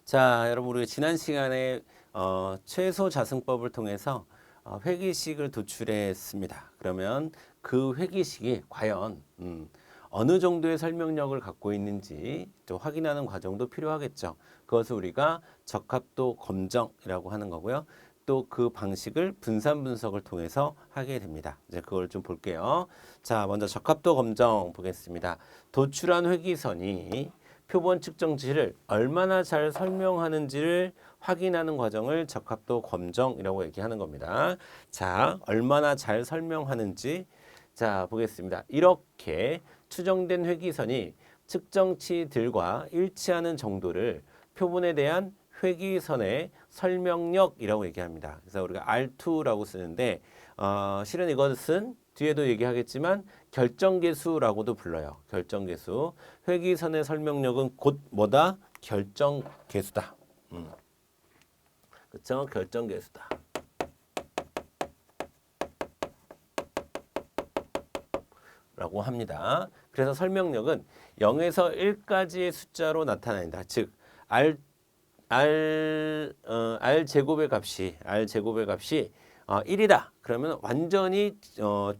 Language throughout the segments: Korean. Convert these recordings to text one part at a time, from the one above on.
자, 여러분 우리 지난 시간에 최소 자승법을 통해서 회기식을 도출했습니다. 그러면 그 회기식이 과연 어느 정도의 설명력을 갖고 있는지 또 확인하는 과정도 필요하겠죠. 그것을 우리가 적합도 검정이라고 하는 거고요. 또 그 방식을 분산 분석을 통해서 하게 됩니다. 이제 그걸 좀 볼게요. 자, 먼저 적합도 검정 보겠습니다. 도출한 회기선이 표본 측정치를 얼마나 잘 설명하는지를 확인하는 과정을 적합도 검정이라고 얘기하는 겁니다. 자, 얼마나 잘 설명하는지 자, 보겠습니다. 이렇게 추정된 회기선이 측정치들과 일치하는 정도를 표본에 대한 회기선의 설명력이라고 얘기합니다. 그래서 우리가 R2라고 쓰는데 실은 이것은 뒤에도 얘기하겠지만 결정계수라고도 불러요. 결정계수. 회기선의 설명력은 곧 뭐다? 결정계수다. 그렇죠? 결정계수다. 라고 합니다. 그래서 설명력은 0에서 1까지의 숫자로 나타낸다. 즉 R 제곱의 값이 1이다. 그러면 완전히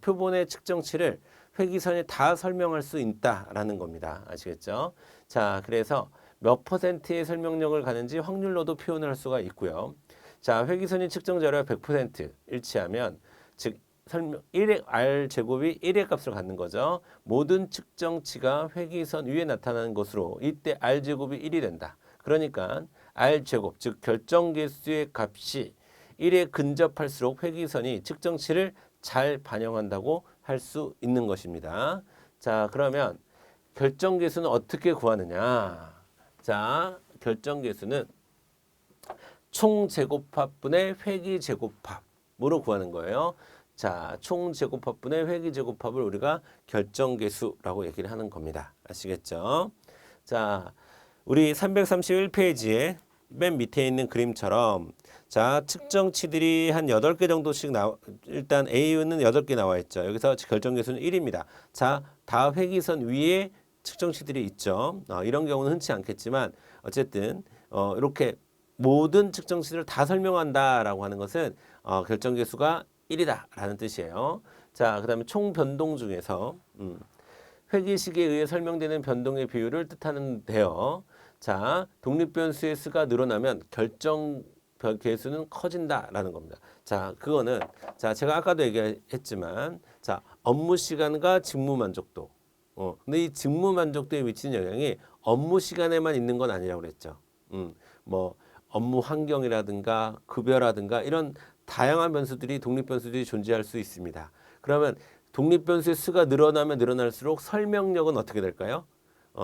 표본의 측정치를 회기선에 다 설명할 수 있다라는 겁니다. 아시겠죠? 자, 그래서 몇 퍼센트의 설명력을 가는지 확률로도 표현을 할 수가 있고요. 자, 회기선이 측정 자료와 100% 일치하면 즉 설명 1의 R 제곱이 1의 값을 갖는 거죠. 모든 측정치가 회기선 위에 나타나는 것으로 이때 R 제곱이 1이 된다. 그러니까 R 제곱 즉 결정계수의 값이 1에 근접할수록 회기선이 측정치를 잘 반영한다고 할 수 있는 것입니다. 자, 그러면 결정계수는 어떻게 구하느냐? 자, 결정계수는 총제곱합분의 회기제곱합으로 구하는 거예요. 자, 총제곱합분의 회기제곱합을 우리가 결정계수라고 얘기를 하는 겁니다. 아시겠죠? 자, 우리 331페이지에 맨 밑에 있는 그림처럼 자, 측정치들이 한 8개 정도씩 일단 A는 8개 나와 있죠. 여기서 결정계수는 1입니다. 자, 다 회기선 위에 측정치들이 있죠. 이런 경우는 흔치 않겠지만 어쨌든 이렇게 모든 측정치들을 다 설명한다라고 하는 것은 결정계수가 1이다라는 뜻이에요. 자, 그다음에 총 변동 중에서 회기식에 의해 설명되는 변동의 비율을 뜻하는데요. 자, 독립변수의 수가 늘어나면 결정 계수는 커진다라는 겁니다. 자, 그거는 자, 제가 아까도 얘기했지만 자, 업무 시간과 직무 만족도. 근데 이 직무 만족도에 미치는 영향이 업무 시간에만 있는 건 아니라고 그랬죠. 뭐 업무 환경이라든가 급여라든가 이런 다양한 변수들이 독립변수들이 존재할 수 있습니다. 그러면 독립변수의 수가 늘어나면 늘어날수록 설명력은 어떻게 될까요?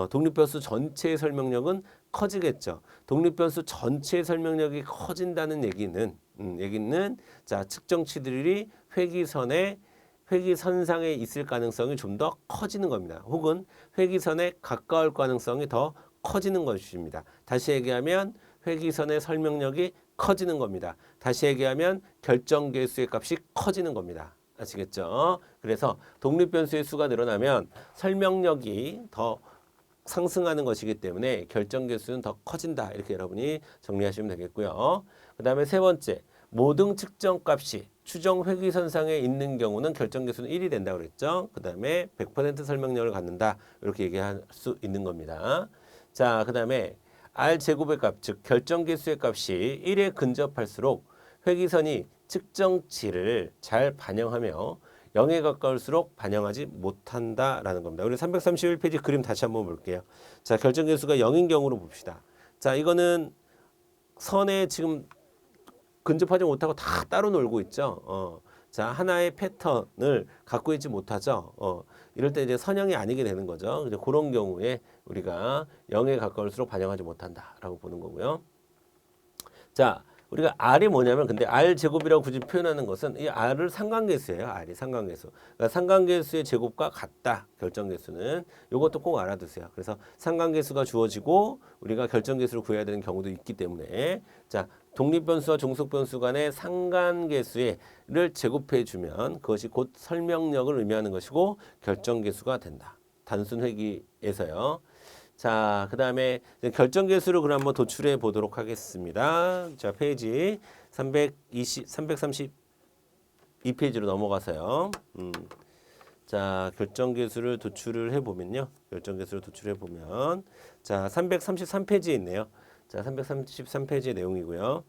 독립변수 전체의 설명력은 커지겠죠. 독립변수 전체의 설명력이 커진다는 얘기는 자, 측정치들이 회기선상에 있을 가능성이 좀 더 커지는 겁니다. 혹은 회기선에 가까울 가능성이 더 커지는 것입니다. 다시 얘기하면 회기선의 설명력이 커지는 겁니다. 다시 얘기하면 결정계수의 값이 커지는 겁니다. 아시겠죠? 그래서 독립변수의 수가 늘어나면 설명력이 더 상승하는 것이기 때문에 결정계수는 더 커진다. 이렇게 여러분이 정리하시면 되겠고요. 그 다음에 세 번째, 모든 측정값이 추정 회기선상에 있는 경우는 결정계수는 1이 된다고 그랬죠. 그 다음에 100% 설명력을 갖는다. 이렇게 얘기할 수 있는 겁니다. 자, 그 다음에 R제곱의 값, 즉 결정계수의 값이 1에 근접할수록 회기선이 측정치를 잘 반영하며 0에 가까울수록 반영하지 못한다라는 겁니다. 우리 331페이지 그림 다시 한번 볼게요. 자, 결정계수가 0인 경우로 봅시다. 자, 이거는 선에 지금 근접하지 못하고 다 따로 놀고 있죠. 자, 하나의 패턴을 갖고 있지 못하죠. 이럴 때 이제 선형이 아니게 되는 거죠. 이제 그런 경우에 우리가 0에 가까울수록 반영하지 못한다라고 보는 거고요. 자, 우리가 R이 뭐냐면 근데 R 제곱이라고 굳이 표현하는 것은 이 R을 상관계수예요. R이 상관계수. 그러니까 상관계수의 제곱과 같다. 결정계수는 이것도 꼭 알아두세요. 그래서 상관계수가 주어지고 우리가 결정계수를 구해야 되는 경우도 있기 때문에 자, 독립변수와 종속변수 간의 상관계수를 제곱해 주면 그것이 곧 설명력을 의미하는 것이고 결정계수가 된다. 단순 회기에서요. 자, 그 다음에 결정계수를 그럼 한번 도출해 보도록 하겠습니다. 자, 페이지 332페이지로 넘어가서요. 자, 결정계수를 도출을 해보면요. 결정계수를 도출해 보면 자, 333페이지에 있네요. 자, 333페이지의 내용이고요.